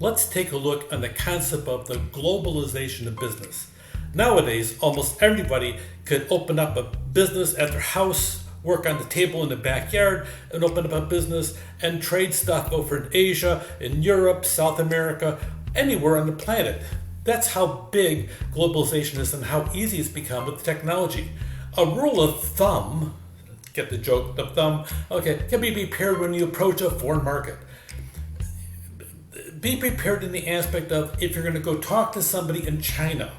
let's take a look on the concept of the globalization of business. Nowadays, almost everybody could open up a business at their house, work on the table in the backyard, and open up a business and trade stuff over in Asia, in Europe, South America, anywhere on the planet. That's how big globalization is and how easy it's become with technology. A rule of thumb, get the joke, the thumb, can be prepared when you approach a foreign market. Be prepared in the aspect of if you're going to go talk to somebody in China,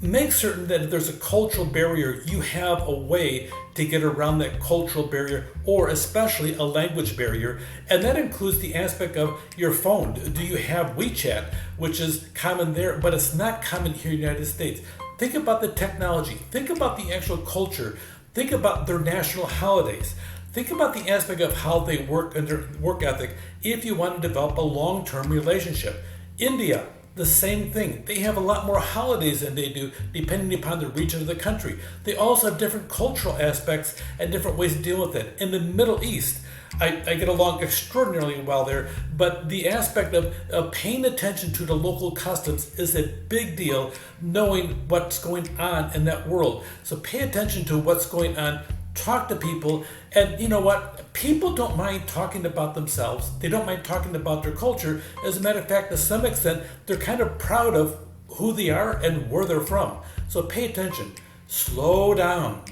make certain that if there's a cultural barrier, you have a way to get around that cultural barrier, or especially a language barrier. And that includes the aspect of your phone. Do you have WeChat, which is common there, but it's not common here in the United States? Think about the technology. Think about the actual culture. Think about their national holidays. Think about the aspect of how they work and their work ethic if you want to develop a long-term relationship. India, the same thing. They have a lot more holidays than they do, depending upon the region of the country. They also have different cultural aspects and different ways to deal with it. In the Middle East, I get along extraordinarily well there, but the aspect of paying attention to the local customs is a big deal, knowing what's going on in that world. So pay attention to what's going on. Talk to people, and you know what? People don't mind talking about themselves. They don't mind talking about their culture. As a matter of fact, to some extent, they're kind of proud of who they are and where they're from. So pay attention. Slow down.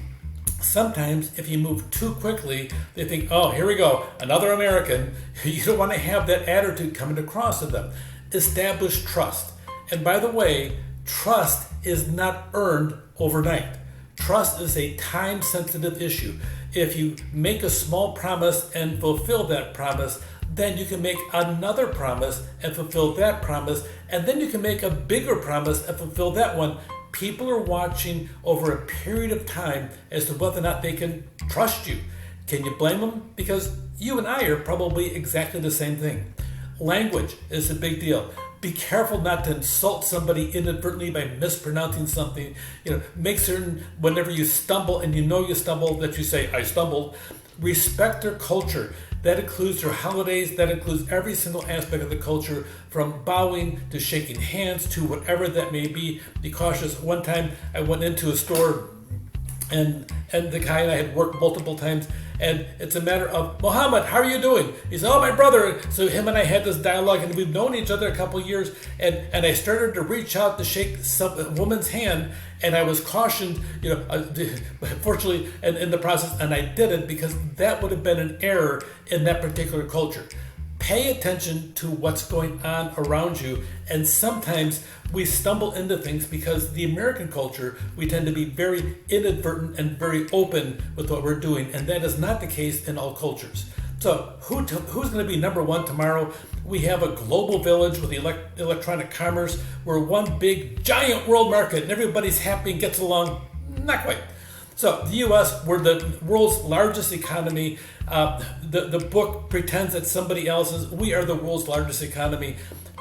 Sometimes if you move too quickly, they think, oh, here we go, another American. You don't want to have that attitude coming across to them. Establish trust. And by the way, trust is not earned overnight. Trust is a time-sensitive issue. If you make a small promise and fulfill that promise, then you can make another promise and fulfill that promise, and then you can make a bigger promise and fulfill that one. People are watching over a period of time as to whether or not they can trust you. Can you blame them? Because you and I are probably exactly the same thing. Language is a big deal. Be careful not to insult somebody inadvertently by mispronouncing something. Make certain whenever you stumble and you know you stumbled that you say, I stumbled. Respect their culture. That includes their holidays. That includes every single aspect of the culture, from bowing to shaking hands to whatever that may be. Be cautious. One time I went into a store and the guy and I had worked multiple times, and it's a matter of, Mohammed, how are you doing? He said, oh, my brother. So him and I had this dialogue, and we've known each other a couple of years, and I started to reach out to shake a woman's hand, and I was cautioned, fortunately, in the process, and I didn't, because that would have been an error in that particular culture. Pay attention to what's going on around you, and sometimes we stumble into things because the American culture, we tend to be very inadvertent and very open with what we're doing, and that is not the case in all cultures. So who's going to be number one tomorrow? We have a global village with electronic commerce. We're one big giant world market and everybody's happy and gets along. Not quite. So the U.S., we're the world's largest economy. The book pretends that somebody else's. We are the world's largest economy.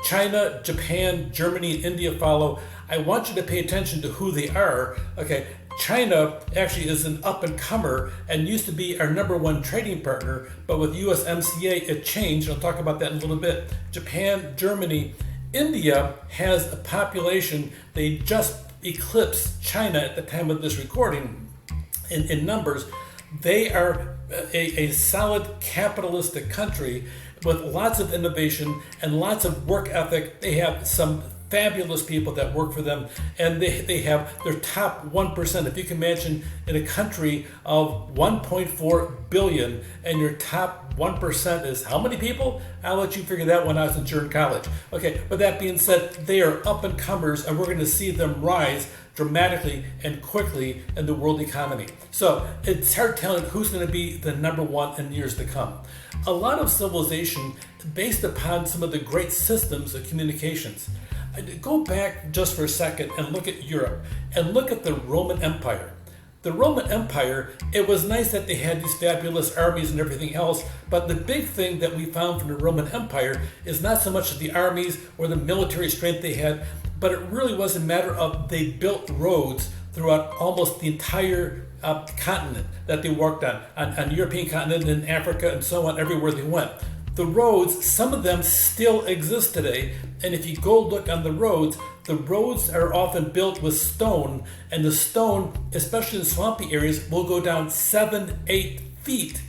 China, Japan, Germany, and India follow. I want you to pay attention to who they are. Okay, China actually is an up-and-comer and used to be our number one trading partner, but with USMCA it changed. I'll talk about that in a little bit. Japan, Germany, India has a population, they just eclipsed China at the time of this recording in numbers. They are a solid capitalistic country with lots of innovation and lots of work ethic. They have some fabulous people that work for them, and they have their top 1%. If you can imagine in a country of 1.4 billion and your top 1% is how many people? I'll let you figure that one out since you're in college. Okay, but that being said, they are up and comers, and we're going to see them rise dramatically and quickly in the world economy. So it's hard telling who's going to be the number one in years to come. A lot of civilization based upon some of the great systems of communications. Go back just for a second and look at Europe and look at the Roman Empire. The Roman Empire, it was nice that they had these fabulous armies and everything else, but the big thing that we found from the Roman Empire is not so much the armies or the military strength they had, but it really was a matter of they built roads throughout almost the entire continent that they worked on European continent and Africa and so on, everywhere they went. The roads, some of them still exist today, and if you go look on the roads are often built with stone, and the stone, especially in swampy areas, will go down 7-8 feet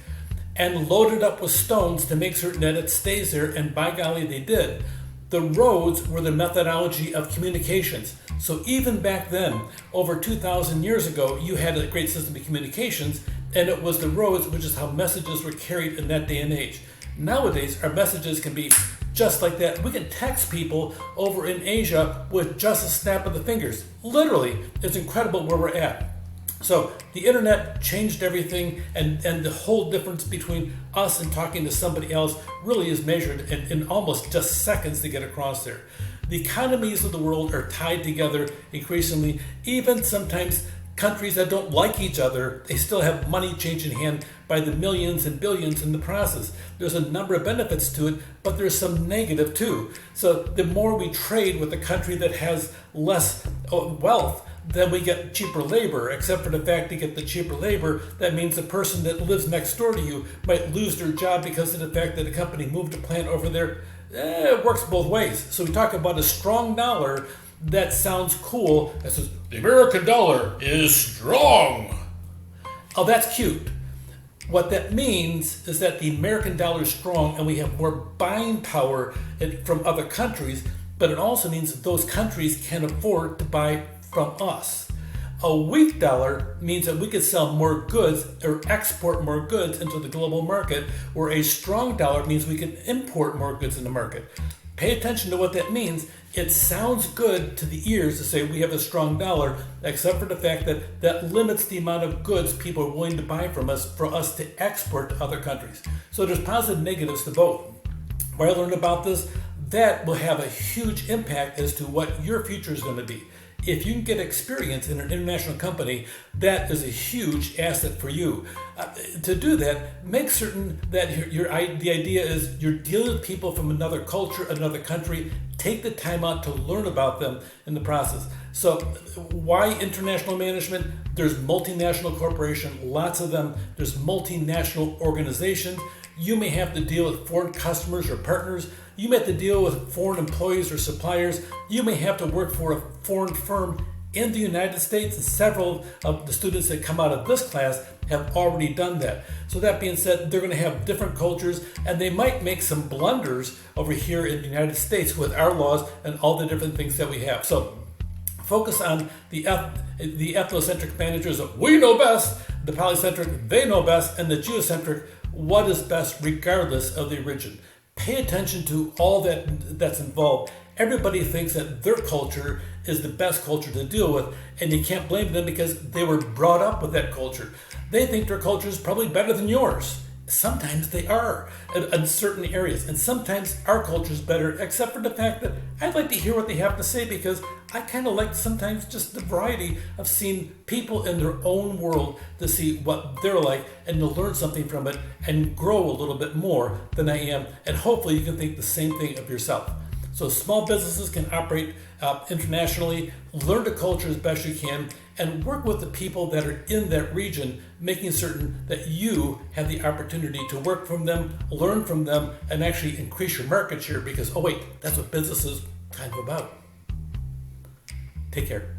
and loaded up with stones to make certain that it stays there, and by golly, they did. The roads were the methodology of communications. So even back then, over 2,000 years ago, you had a great system of communications, and it was the roads, which is how messages were carried in that day and age. Nowadays, our messages can be just like that. We can text people over in Asia with just a snap of the fingers. Literally, it's incredible where we're at. So the internet changed everything, and the whole difference between us and talking to somebody else really is measured in almost just seconds to get across there. The economies of the world are tied together increasingly. Even sometimes countries that don't like each other, they still have money changing hand by the millions and billions in the process. There's a number of benefits to it, but there's some negative too. So the more we trade with a country that has less wealth, then we get cheaper labor. Except for the fact to get the cheaper labor, that means the person that lives next door to you might lose their job because of the fact that the company moved a plant over there. It works both ways. So we talk about a strong dollar. That sounds cool. That says, the American dollar is strong. Oh, that's cute. What that means is that the American dollar is strong and we have more buying power from other countries, but it also means that those countries can afford to buy from us. A weak dollar means that we could sell more goods or export more goods into the global market, where a strong dollar means we can import more goods in the market. Pay attention to what that means. It sounds good to the ears to say we have a strong dollar, except for the fact that that limits the amount of goods people are willing to buy from us for us to export to other countries. So there's positive and negatives to both. When I learned about this, that will have a huge impact as to what your future is going to be. If you can get experience in an international company, that is a huge asset for you. To do that, make certain that the idea is you're dealing with people from another culture, another country. Take the time out to learn about them in the process. So why international management? There's multinational corporations, lots of them. There's multinational organizations. You may have to deal with foreign customers or partners. You may have to deal with foreign employees or suppliers. You may have to work for a foreign firm in the United States, and several of the students that come out of this class have already done that. So that being said, they're going to have different cultures, and they might make some blunders over here in the United States with our laws and all the different things that we have. So focus on the ethnocentric managers of we know best, the polycentric they know best, and the geocentric what is best regardless of the origin. Pay attention to all that's involved. Everybody thinks that their culture is the best culture to deal with, and you can't blame them because they were brought up with that culture. They think their culture is probably better than yours. Sometimes they are in certain areas, and sometimes our culture is better, except for the fact that I'd like to hear what they have to say, because I kind of like sometimes just the variety of seeing people in their own world to see what they're like and to learn something from it and grow a little bit more than I am, and hopefully you can think the same thing of yourself. So small businesses can operate internationally, learn the culture as best you can, and work with the people that are in that region, making certain that you have the opportunity to work from them, learn from them, and actually increase your market share, because, oh wait, that's what business is kind of about. Take care.